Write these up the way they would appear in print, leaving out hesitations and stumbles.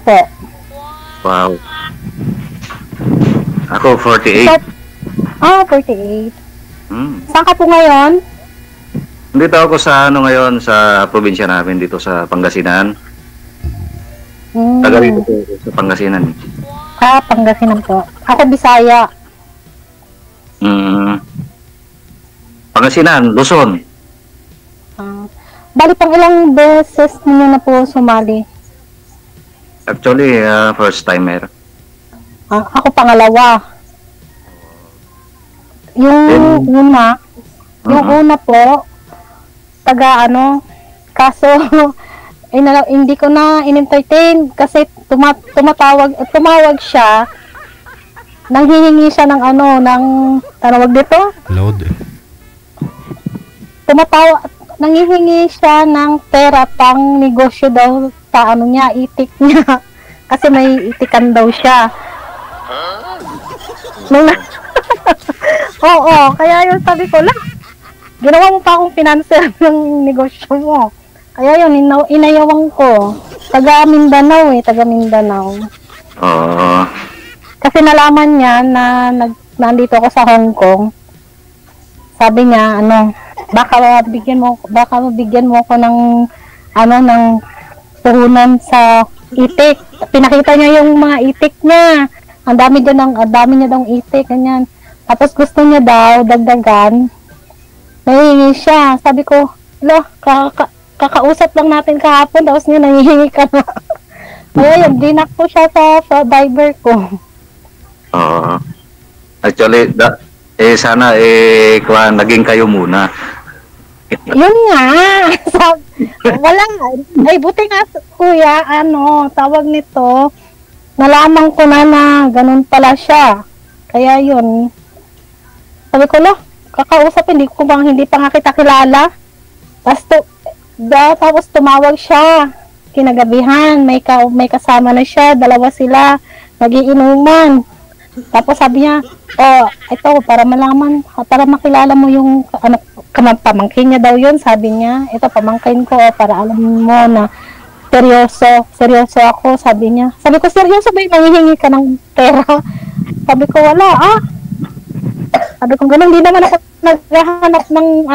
po. Wow. Ako, 48. Ikaw, 48. Hmm. Saan ka po ngayon? Dito ako sa ano ngayon, sa probinsya namin, dito sa Pangasinan. Taga dito po ako sa Pangasinan. Pangasinan po. Ako, Bisaya. Pangasinan, Luzon. Bali, pang ilang beses ninyo na po sumali? Actually, first timer. Ako, pangalawa. Yung una po, taga kaso, hindi ko na in-entertain kasi tumawag siya, nanghihingi siya ng tawag dito? Load. Nanghihingi siya ng pera pang negosyo daw sa itik niya. Kasi may itikan daw siya. Oo, kaya yun sabi ko lang, ginawa mo pa akong financer ng negosyo mo. Kaya yun, inayawang ko. Taga Mindanao. Oo. Kasi nalaman niya na nandito ako sa Hong Kong. Sabi niya, baka bigyan mo ako ng puhunan sa itik. Pinakita niya yung mga itik niya. Ang dami niya daw itik, ganyan. Tapos gusto niya daw dagdagan. Nahihingi siya. Sabi ko, kakausap lang natin kahapon, tapos niya nahihingi ka na. Kaya yun, dinak ko siya sa Viber ko. Oo. Actually, sana naging kayo muna. Yun nga. Ay, buti nga, kuya, tawag nito, nalaman ko na ganun pala siya. Kaya yun, sabi ko, kakausap, hindi pa nga kita kilala. Tapos tumawag siya, kinagabihan, may kasama na siya, dalawa sila, nagiinuman. Tapos sabi niya, ito, para makilala mo yung pamangkin niya daw yun, sabi niya, ito pamangkin ko, para alam mo na seryoso ako, sabi niya. Sabi ko, seryoso ba yung nangihingi ka ng pera? Sabi ko, wala Sabi ko, ganun, hindi naman ako naghahanap ng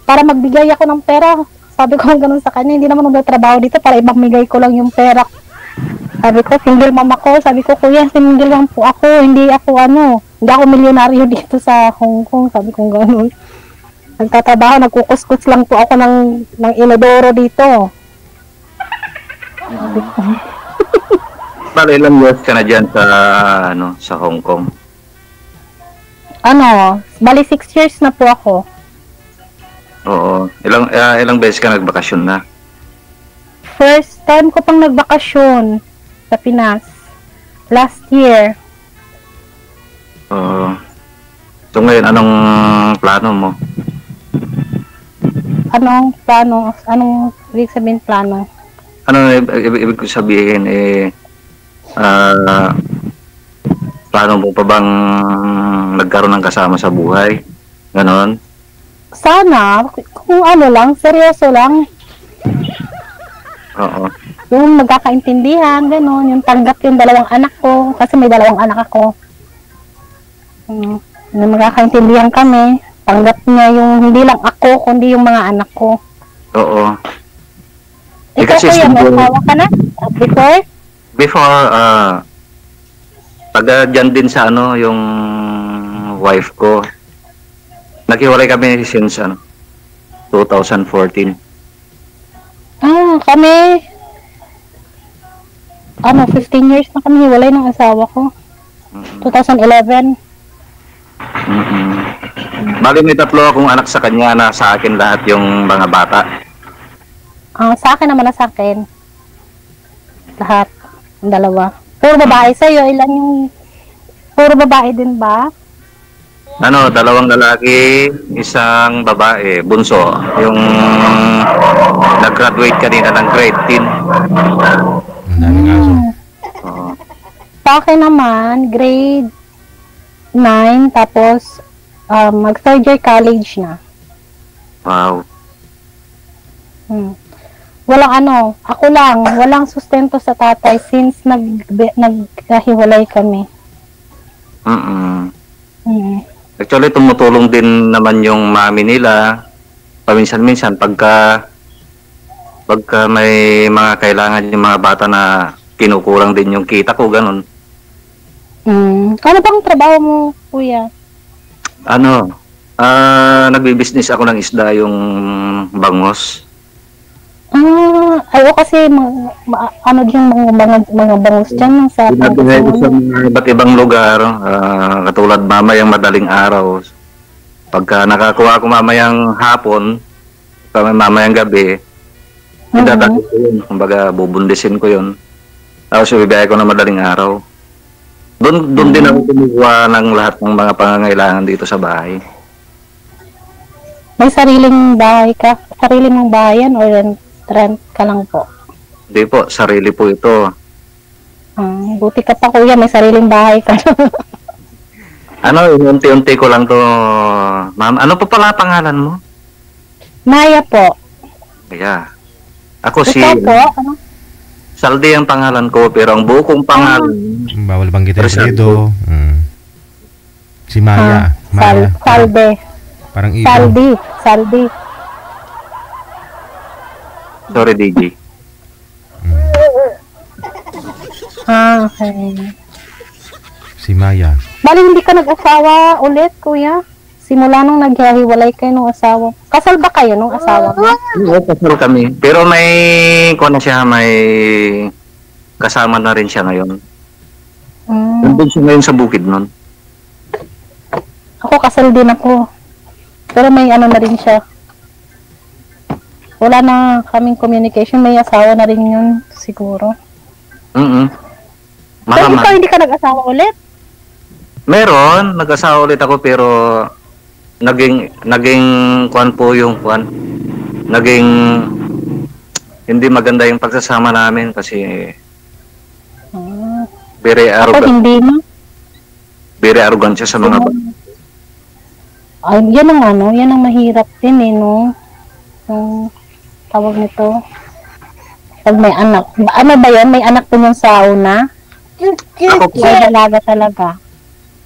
para magbigay ako ng pera. Sabi ko, ganun sa kanya, hindi naman ako trabaho dito para ibamigay ko lang yung pera. Sabi ko, single mom ako. Sabi ko, kuya, single lang po ako. Hindi ako hindi ako milyonaryo dito sa Hong Kong. Sabi ko, ganun. Nagtatrabaho, nagkukuskus lang po ako ng inodoro dito. Sabi ko. Bale, ilang years ka na dyan sa Hong Kong? Bali 6 years na po ako. Oo. Ilang beses ka nagbakasyon na? First time ko pang nagbakasyon sa Pinas. Last year. Oo. So ngayon, anong plano mo? Anong plano? Anong ibig sabihin plano? Ano ibig ko sabihin plano mo pa bang nagkaroon ng kasama sa buhay? Ganon? Sana, kung lang, seryoso lang. Oo. Yung magkakaintindihan, gano'n, yung tanggap yung dalawang anak ko, kasi may dalawang anak ako. Yung magkakaintindihan kami, tanggap niya yung hindi lang ako, kundi yung mga anak ko. Oo. Ikaw kuya, may asawa ka na? Before, taga dyan din sa yung wife ko. Naghiwalay kami since 2014. Kami 15 years na kami hiwalay ng asawa ko. 2011. Bali may 3 akong anak sa kanya, na sa akin lahat yung mga bata. Sa akin naman na sa akin. Lahat. Yung 2. Puro babae sa'yo. Ilan yung... Puro babae din ba? 2 lalaki, 1 babae, bunso. Yung nag-graduate kanina ng grade 10. Ang daming aso. Sa akin naman, grade 9, tapos mag-third year college na. Wow. Walang ano, ako lang, walang sustento sa tatay since naghiwalay kami. Mm. Actually, tumutulong din naman yung mami nila. Paminsan-minsan, pagka may mga kailangan yung mga bata na kinukulang din yung kita ko, ganun. Ano bang trabaho mo, kuya? Nagbi-business ako ng isda, yung bangos. Ayo kasi ano din mga bangus dyan sa Pinabigay ko sa mga iba't ibang lugar, katulad mamayang madaling araw. Pagka nakakuha ko mamayang hapon, mamayang gabi, idadagdag ko yun. Kumbaga, bubundisin ko yun. Tapos ibibigay ko na madaling araw. Doon din ako kumukuha ng lahat ng mga pangangailangan dito sa bahay. May sariling bahay ka? Sarili mong bahayan o rent ka lang po? Hindi po, sarili po ito. Buti ka pa kuya, may sariling bahay ka. Unti-unti ko lang to, ma'am. Ano po pala pangalan mo? Maya po. Yeah. Ako Ikaw po? Ano? Saldi ang pangalan ko, pero ang buo kong pangalan. Bawal banggitin dito. Si Maya. Maya. Salde. Parang ikaw. Saldi. Sorry, DJ. Okay. Si Maya. Bali, hindi ka nag-asawa ulit, kuya? Simula nung naghiwalay kayo nung asawa. Kasal ba kayo nung asawa mo? Oo, kasal kami. Pero may kasama na rin siya ngayon. Nandun siya ngayon sa bukid nun. Ako, kasal din ako. Pero may ano na rin siya. Wala na kaming communication. May asawa na rin yun, siguro. Pero ikaw hindi ka nag-asawa ulit? Meron, nag-asawa ulit ako pero naging kuan po yung kuan. Naging hindi maganda yung pagsasama namin kasi very arrogant. Ako hindi na. Very arrogant siya sa mga bata. Ay, yan ang mahirap din eh, no? Yung tawag nito. Pag may anak. Ano ba yan? May anak po yung sa una? Ako po. Ay, dalaga talaga.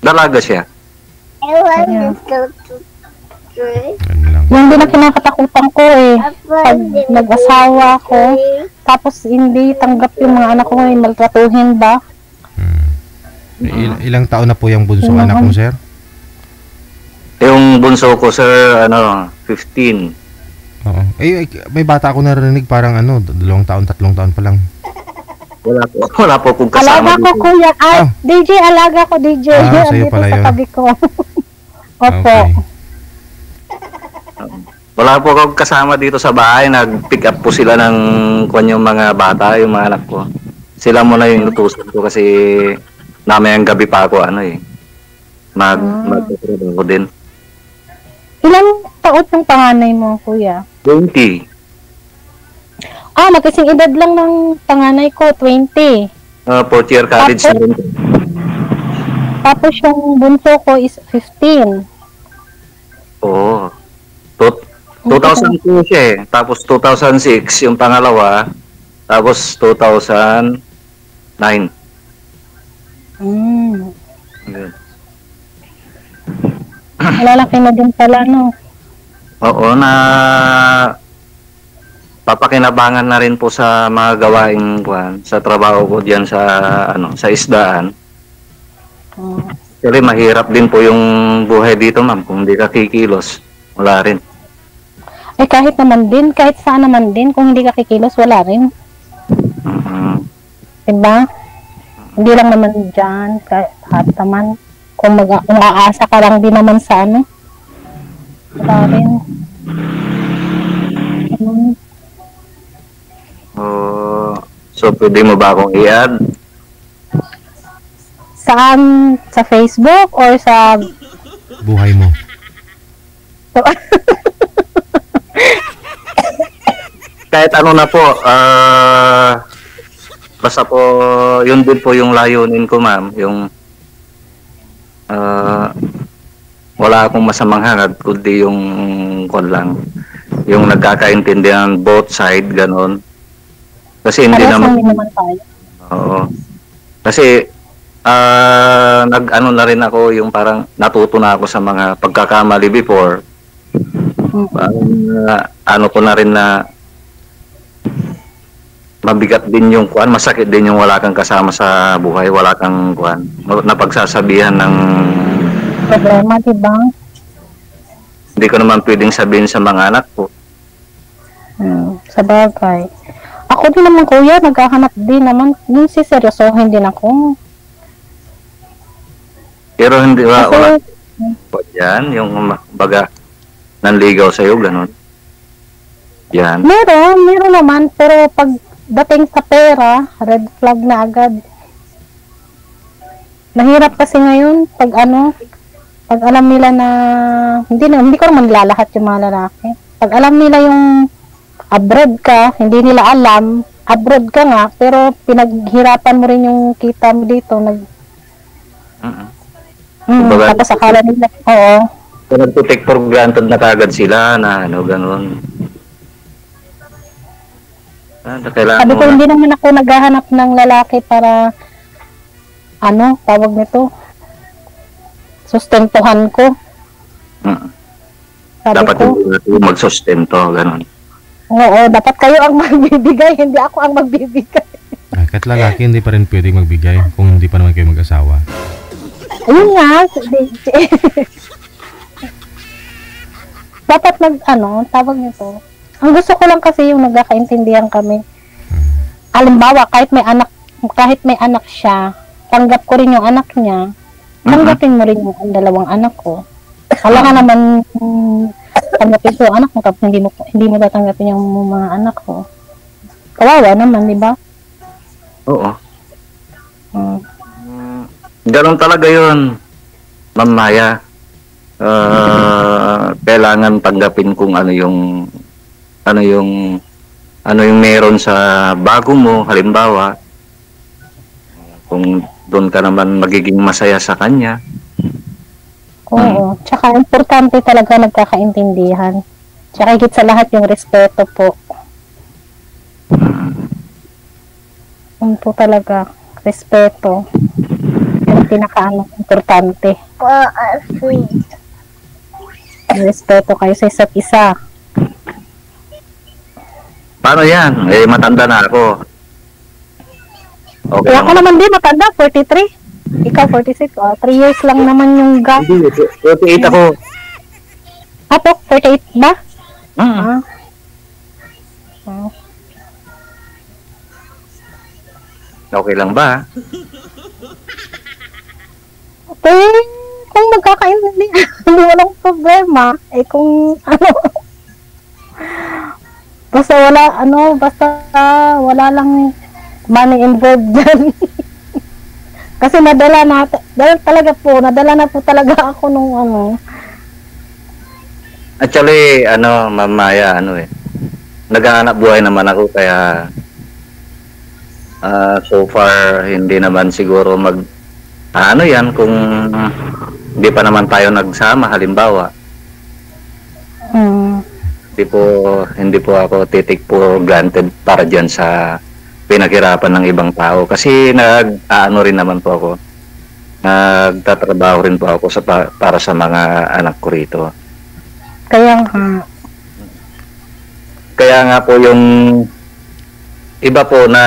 Dalaga siya. Yung din ang kinakatakutan ko eh. Pag nag-asawa ko, tapos hindi tanggap yung mga anak ko eh, maltratuhin ba? Ilang taon na po yung bunso anak mo, sir? Yung bunso ko, sir, 15. Oo. May bata ako narinig parang 2 taon, 3 taon pa lang. Wala po kung kasama. Alaga ko, kuya. DJ, alaga ko, DJ. Sa'yo pala yun. Sa tabi ko. Opo. Okay. Wala po akong kasama dito sa bahay. Nag-pick up po sila ng yung mga bata, yung mga anak ko. Sila muna yung inutusan ko kasi namayang gabi pa ako magtatrabaho din. Ilang taon yung panganay mo, kuya? 20. Magkasing edad lang ng panganay ko, 20. Fourth year college na rin. Tapos yung bunso ko is 15. Oo. 2002 siya eh. Tapos 2006 yung pangalawa. Tapos 2009. Ayun. Malalaki na din pala, no? Oo, papakinabangan na rin po sa mga gawaing sa trabaho ko diyan sa isdaan. Kasi mahirap din po yung buhay dito, ma'am. Kung hindi ka kikilos, wala rin. Kahit saan naman din, kung hindi ka kikilos, wala rin. Diba? Hindi lang naman dyan, kahit naman. Kung aasa ka lang din naman sa wala rin. So, pwede mo ba akong i-add? Saan? Sa Facebook or sa buhay mo? Kahit ano na po, basta po, yun din po yung layunin ko, ma'am. Yung wala akong masamang hangad, kundi yung yung nagkakaintindihan both side, ganon. Kasi hindi Parehas naman, lang din naman tayo. oo. Kasi, nag-ano na rin ako, yung parang natuto na ako sa mga pagkakamali before. Parang, ano ko na rin na mabigat din yung kuan, masakit din yung wala kang kasama sa buhay, wala kang kuan, napagsasabihan ng Problema, diba? hindi ko naman pwedeng sabihin sa mga anak ko. Sa bagay. Ako din naman kuya, naghahanap din naman. Yung siseryosohin din ako. Pero hindi ba, wala Kasi, po yan, yung baga nanligaw sa'yo, ganun. Yan. meron naman. Pero pag dating sa pera, red flag na agad. Mahirap kasi ngayon, pag alam nila na, hindi ko naman lalahat yung mga lalaki. Pag alam nila yung abroad ka, hindi nila alam, abroad ka nga, pero pinaghirapan mo rin yung kita mo dito. Kumbaga, Tapos akala nila, oo. nagtutake for granted na kagad sila na ano, ganun. Kailangan Sabi mo ko, na. hindi naman ako naghahanap ng lalaki para, tawag nito, sustentuhan ko. Sabi Dapat ko, yung magsustento, ganun. oo, dapat kayo ang magbibigay, hindi ako ang magbibigay. Kahit lalaki, hindi pa rin pwedeng magbigay kung hindi pa naman kayo mag-asawa. Ayun nga, dapat tawag nito. Ang gusto ko lang kasi yung nagkakaintindihan kami. Halimbawa, kahit may anak siya, tanggap ko rin yung anak niya, tanggapin mo rin yung dalawang anak ko. Kala nga naman, tanggapin ko yung anak mo, tapos hindi mo tatanggapin yung mga anak ko. Kawawa naman, di ba? Oo. Hmm. Ganun talaga yun, Ma'am Maya. Kailangan tanggapin kung ano yung meron sa bago mo, halimbawa. Kung doon ka naman magiging masaya sa kanya. Oo. Tsaka importante talaga nagkakaintindihan. Tsaka higit sa lahat yung respeto po. Yun po talaga. Respeto. Yung importante. Respeto kayo sa isa't isa. Paano yan? Eh, matanda na ako. Okay Kaya ako lang. naman din matanda, 43. Ikaw 46. 3 years lang naman yung gap. Hindi, 48 ako. Apo, 48 ba? Mm. Ah. Okay lang ba? Okay. Kung magkakaintindihan, hindi walang problema. Eh kung basta wala lang money involved dyan. Kasi nadala na po talaga ako nung Actually, Ma'am Maya, naghahanap buhay naman ako, kaya so far, hindi naman siguro yan, kung hindi pa naman tayo nagsama, halimbawa. Hindi po ako titik for granted para dyan sa pinaghirapan ng ibang tao. Kasi rin naman po ako. Nagtatrabaho rin po ako para sa mga anak ko rito. Kaya nga po yung iba po na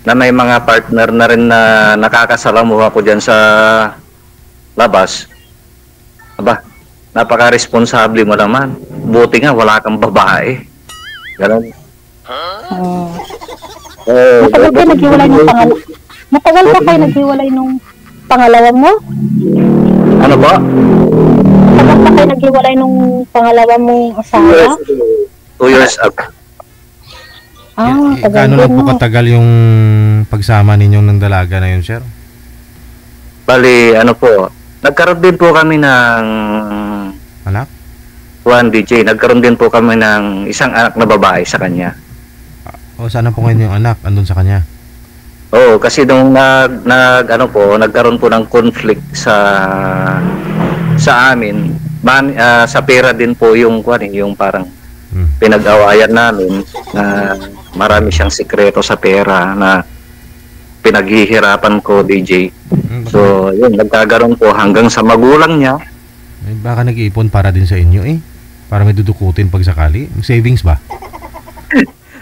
na may mga partner na rin na nakakasalamuha ko dyan sa labas. Aba, napaka-responsable mo naman. Buti nga wala kang babae. Ganun. Matagal ka naghiwalay nung pangalawa? Matagal ka kayo naghiwalay nung pangalawa mo? Ano ba? Matagal ka kayo naghiwalay nung pangalawa mong asawa? 2 years ago. Tagal Gaano na din, po no? katagal yung pagsama ninyong ng dalaga na yun, sir? Bali, nagkaroon din po kami ng Anak? DJ, nagkaroon din po kami ng isang anak na babae sa kanya. O sana po ngayon yung anak andun sa kanya? Oo, kasi nung nagkaroon po ng conflict sa amin, sa pera din po yung yung parang pinag-awayan namin na marami siyang sikreto sa pera na pinaghihirapan ko, DJ. So, yun, nagkagaroon po hanggang sa magulang niya. Baka nag-iipon para din sa inyo eh. Para may dudukutin pag sakali. Savings ba?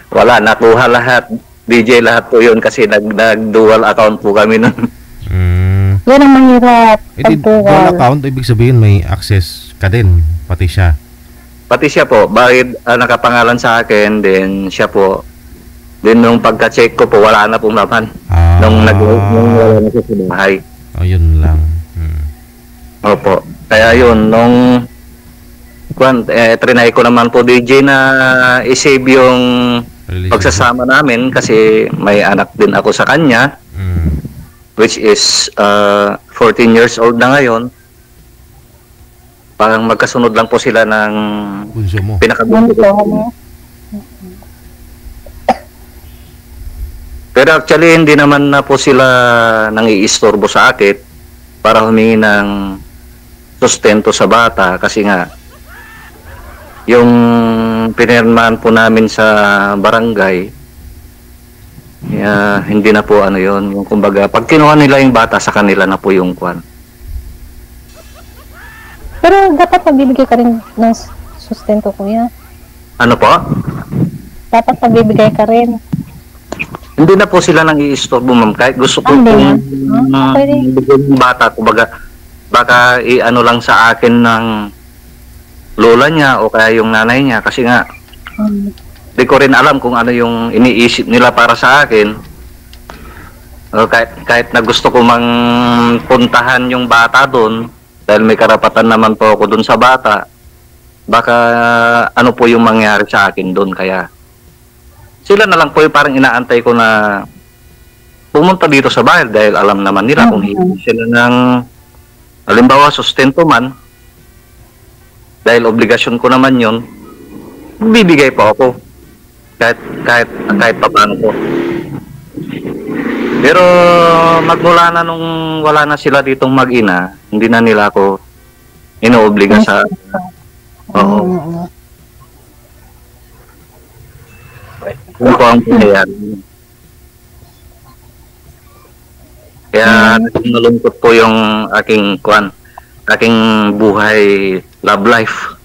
Wala, nakuha lahat. DJ, lahat po yun kasi nag-dual account po kami nun. Yan ang mahirap. Dual account, ibig sabihin may access ka din, pati siya. Pati siya po, bakit nakapangalan sa akin, then siya po, then nung pagka-check ko po, wala na pong laman. Nung wala na siya sa bahay. Yun lang. Opo. Kaya yun, nung trinay ko naman po, DJ, na i-save yung pagsasama namin kasi may anak din ako sa kanya, which is 14 years old na ngayon. Parang magkasunod lang po sila ng pinakabunso ko. Pero actually, hindi naman na po sila nang-iistorbo sa akin para humingi ng sustento sa bata kasi nga yung pinirmahan po namin sa barangay, hindi na po ano yun. Yung kumbaga, pag kinuha nila yung bata, sa kanila na po yung kwan. Pero dapat magbibigay ka rin ng sustento, kuya. Ano po? Dapat magbibigay ka rin. Hindi na po sila nang i-istorbo, ma'am. Kahit gusto ko bigyan yung bata, kumbaga, baka i-ano lang sa akin ng lola niya o kaya yung nanay niya kasi nga di ko rin alam kung ano yung iniisip nila para sa akin. Kahit na gusto ko mang puntahan yung bata doon dahil may karapatan naman po ako doon sa bata, baka ano po yung mangyari sa akin doon. Kaya sila na lang po yung parang inaantay ko na pumunta dito sa bahay dahil alam naman nila kung hindi sila ng halimbawa sustento man, dahil obligasyon ko naman yon, bibigay po ako kahit pa paano po. Pero magmula na nung wala na sila ditong mag-ina, hindi na nila ako inoobliga sa Yun po ang pangyayari. Kaya nalungkot po yung aking buhay, love life.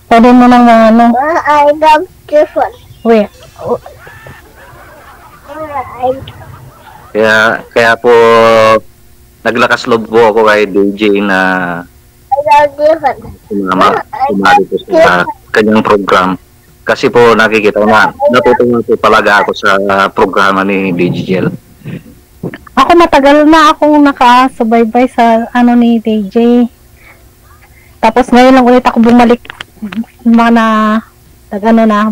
Pwede mo nang ano. I love this one. Wait. Kaya po naglakas loob po ako kay DJ na I love this one. sumali po sa kanyang program. Kasi po nakikita ko na natutuwa po talaga ako sa programa ni DJ Jel. Ako matagal na akong nakasubaybay sa ano ni DJ. Tapos ngayon lang ulit ako bumalik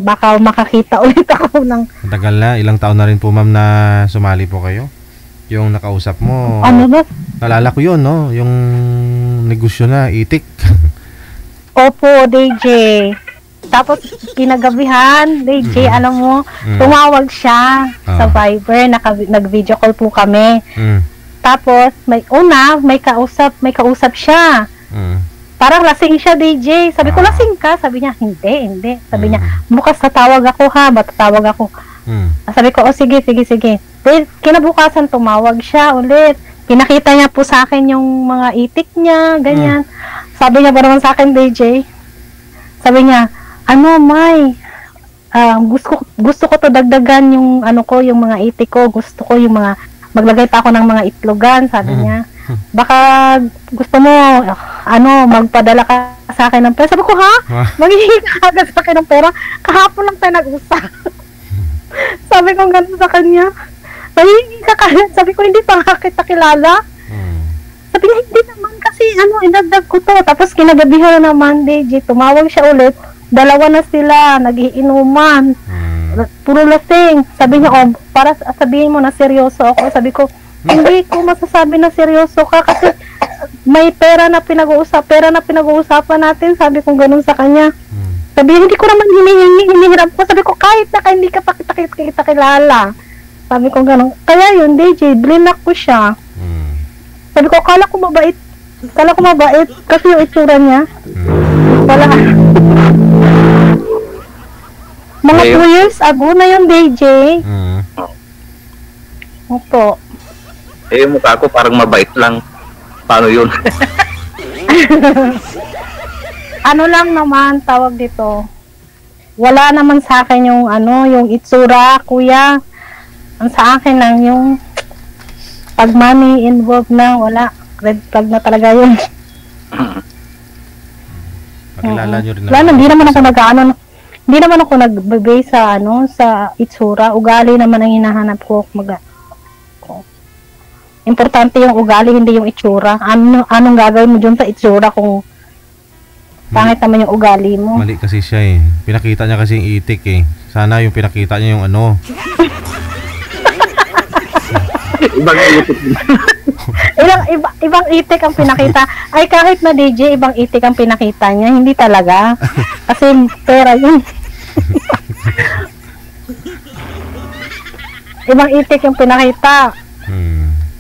baka makakita ulit ako ng... Matagal na, ilang taon na rin po ma'am na sumali po kayo. Yung nakausap mo, ano ba? nalala ko yun, no? Yung negosyo na, itik. Opo, DJ. Tapos kinagabihan, DJ, alam mo, tumawag siya sa Viber, nag-video call po kami. Tapos may kausap siya. Parang lasing siya, DJ. Sabi ko, lasing ka? Sabi niya, hindi. Sabi niya, bukas tatawag ako ha, matatawag ako. Sabi ko, sige. Then, kinabukasan tumawag siya ulit. Pinakita niya po sa akin yung mga itik niya, ganyan. Sabi niya ba naman sa akin, DJ? Sabi niya, May, gusto ko to dagdagan yung yung mga itik ko. Gusto ko yung mga, maglagay pa ako ng mga itlogan, sabi niya. Baka gusto mo, magpadala ka sa akin ng pera. Sabi ko, ha? Maghihingi ka agad sa akin ng pera? Kahapon lang tayo nag-usap. Sabi ko ganun sa kanya. Maghihingi ka kagad. Sabi ko, hindi pa nga kita kilala. Sabi niya, hindi naman kasi, idagdag ko to. Tapos kinagabihan na naman, DJ, tumawag siya ulit. Dalawa na sila, nagiinuman. Puro lasing. Sabi niya, para sabihin mo na seryoso ako. Sabi ko, hindi ko masasabi na seryoso ka kasi may pera na pinag-uusapan natin. Sabi ko ganun sa kanya. Sabi, hindi ko naman hinihirap ko. Sabi ko, kahit na hindi ka pa kita kilala. Sabi ko ganun. Kaya yun, DJ, blinak ko siya. Sabi ko, akala ko Kala ko mabait kasi yung itsura niya. Wala. Mga Ayun. 2 years ago na yun, DJ. Mm. Opo. Eh, yung mukha ko parang mabait lang. Paano yun? Ano lang naman tawag dito. Wala naman sa akin yung yung itsura, kuya. Ang sa akin lang yung pag money involved na, wala. Red flag na talaga yun. Pakilala nyo rin. Wala, hindi naman ako hindi naman ako nag-base sa sa itsura. Ugali naman ang hinahanap ko. Importante yung ugali, hindi yung itsura. Anong gagawin mo dyan sa itsura kung pangit naman yung ugali mo? Mali kasi siya eh. Pinakita niya kasi yung itik eh. Sana yung pinakita niya yung Ibang itik. Ibang itik ang pinakita. Ay, kahit na DJ, ibang itik ang pinakita niya. Hindi talaga. Kasi pera yun. Ibang itik yung pinakita.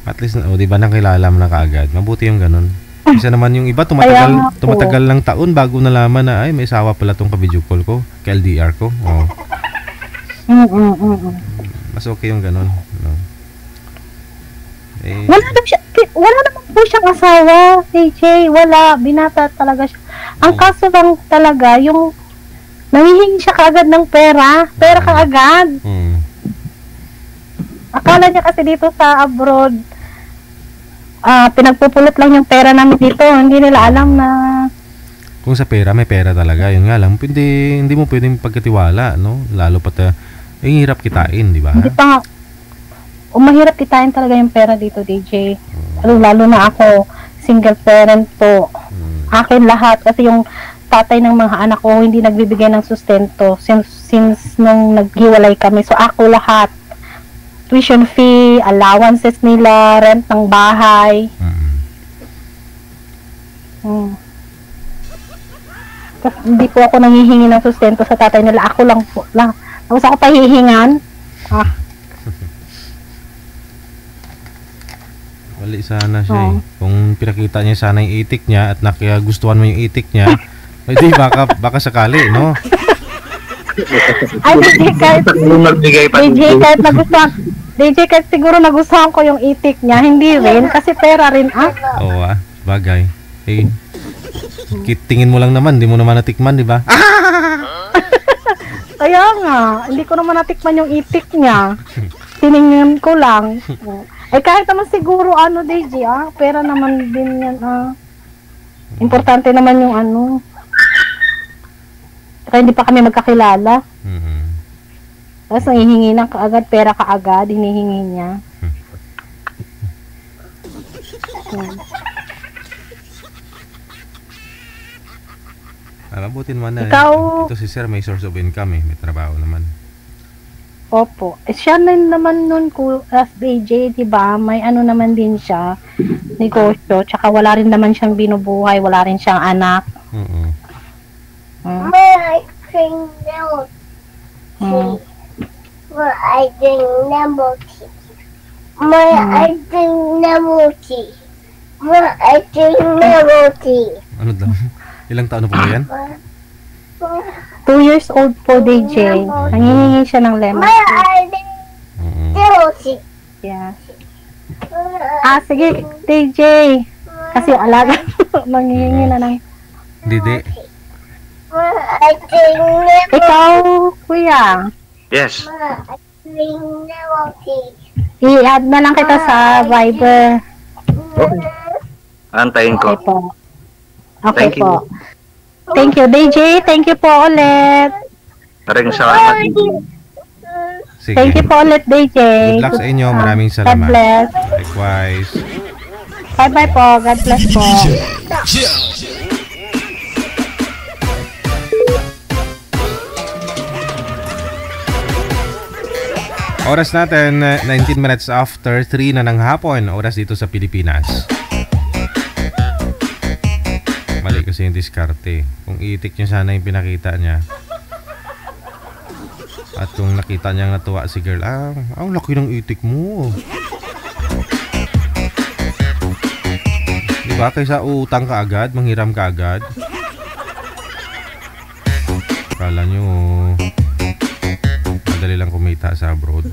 At least, di ba nakilala mo na kaagad? Mabuti yung ganun. Isa naman yung iba, Kaya nga po. tumatagal lang taon bago nalaman na, ay, may sawa pala tong ka-video call ko, ka-LDR ko. Oh. Mas okay yung ganun. No? Eh, Wala naman po siyang asawa, DJ. Wala. Binata talaga siya. Ang kaso lang talaga, yung nangihingi siya kaagad ng pera. Pera kaagad. Akala niya kasi dito sa abroad, pinagpupulot lang yung pera namin dito. Hindi nila alam na kung sa pera, may pera talaga. Yun nga lang, hindi mo pwedeng pagkatiwala, no? Lalo pat, hirap kitain, di ba? hindi pa nga. Mahirap kitain talaga yung pera dito, DJ. Lalo na ako, single parent po. Akin lahat. Kasi yung tatay ng mga anak ko, hindi nagbibigay ng sustento since nung naghiwalay kami. So, ako lahat. Tuition fee, allowances nila, rent ng bahay. Kasi hindi po ako nangihingi ng sustento sa tatay nila. Ako lang po. Tapos ako pahihingan. Mali sana siya eh. Kung pinakita niya sana yung itik niya at nakagustuhan mo yung itik niya, ay di, baka sakali, no? Ay, DJ, kahit siguro nagustuhan ko yung itik niya, hindi rin, kasi pera rin, Oo bagay. Eh, tingin mo lang naman, di mo naman natikman, di ba? Kaya nga, hindi ko naman natikman yung itik niya. Tiningnan ko lang. Eh, kahit naman siguro, DJ, pera naman din yan, Importante naman yung Kaya hindi pa kami magkakilala. Tapos nangihingi ng kaagad, pera kaagad, hinihingi niya. Mabuti naman na. Ikaw- Ito si Sir, may source of income eh. May trabaho naman. Opo. Siya na naman nun as DJ, diba? May naman din siya, negosyo. Tsaka wala rin naman siyang binubuhay, wala rin siyang anak. I drink milk tea. I drink lemon tea. I drink lemon tea. I drink lemon tea. Ano daw? Ilang taon na po ba yan? 2 years old po, DJ. Nangihingi siya ng lemon. I drink lemon tea. Yes. Sige, DJ. Kasi alaga. Nangihingi na ng... Didi. I drink lemon tea. Ikaw, kuya. Yes. I drink lemon tea. I-add na lang kita sa Viber. Okay. Antayin ko. Okay po. Okay Thank you. po. Thank you, DJ. Thank you po ulit. Maraming salamat. Sige. Thank you po ulit, DJ. Good luck sa inyo. Maraming God salamat. bless. Likewise. Bye-bye po. God bless po. Oras natin, 19 minutes after 3 na ng hapon. Oras dito sa Pilipinas. Mali kasi yung diskarte. Kung itik niya sana yung pinakita niya. At kung nakita niyang natuwa si girl, ang laki ng itik mo. Diba? ba? Kaysa utang ka agad, manghiram ka agad. Kala nyo, madali lang kumita sa abroad.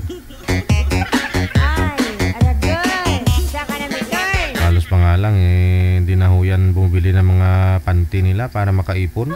Halos pa nga lang, hindi na ho yan bumibili ng mga panty nila para makaipon.